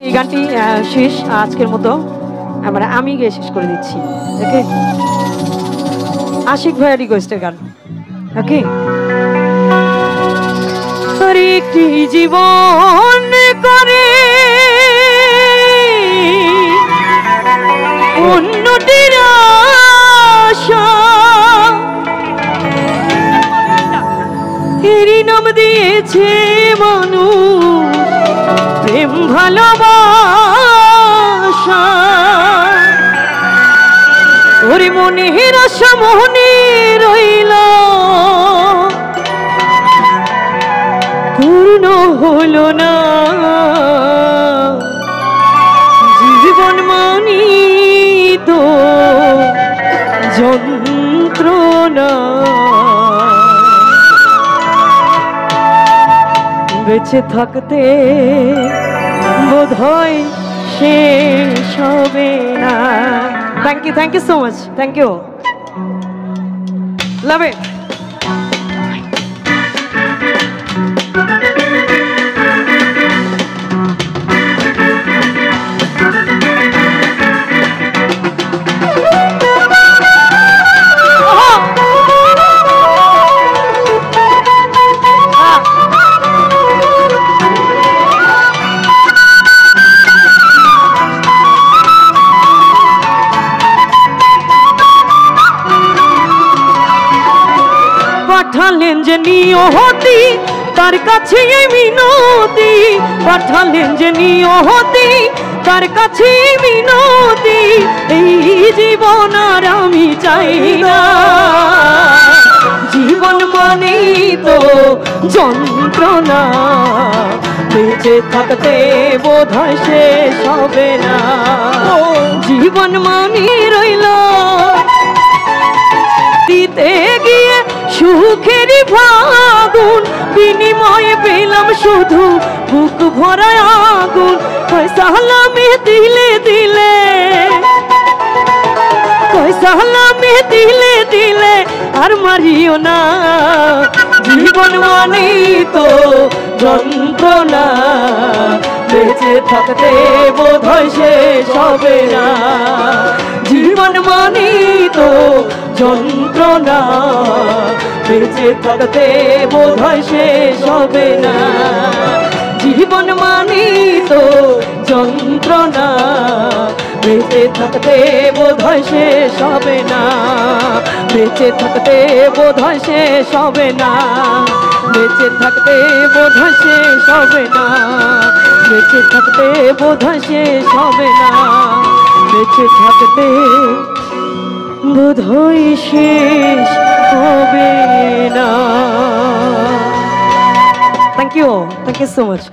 এই গানটি শেষ আজকের মতো আমরা আমি গিয়ে শেষ করে দিচ্ছি। ওকে, আশিক ভাইয়ের রিকোয়েস্টের গান। ওকে, একটি জীবন করে অন্যটির আশা, এরই নাম দিয়েছে মানুষ প্রেম ভালোবাসা। ওরে মনের আশা মনে রইল, পূর্ণ হলো না, জীবন মানি তো যন্ত্রণা। বেঁচে থাকতে বোধহয় শেষ হবে না। Thank you so much, thank you, love it. পাঠালেন যে নিয়তি তার কাছে মিনতি, পাঠালেন যে নিয়তি তার কাছে মিনতি। এই জীবন আর আমি চাই না, জীবন মানে তো যন্ত্রণা। বেঁচে থাকতে বোধহয় শেষ হবে না, জীবন মানে রইল দিতে গিয়ে সুখেরই ফাগুন, বিনিময়ে পেলাম শুধু বুক ভরা আগুন। পয়সা হালামে দিলে দিলে, পয়সা হালামে দিলে দিলে আর মারিও না, জীবন মানে তো যন্ত্রণা। বেঁচে থাকতে বোধহয় শেষ হবে না, জীবন মানে তো যন্ত্রণা। বেঁচে থাকতে বোধহয় শেষ হবে না, জীবন মানে তো যন্ত্রণা। বেঁচে থাকতে বোধহয় শেষ হবে না, বেঁচে থাকতে বোধহয় শেষ হবে না, বেঁচে থাকতে বোধহয় শেষ হবে না, বেঁচে থাকতে বোধহয় শেষ হবে না, বেঁচে থাকতে বোধহয় শেষ হবে না। Thank you so much.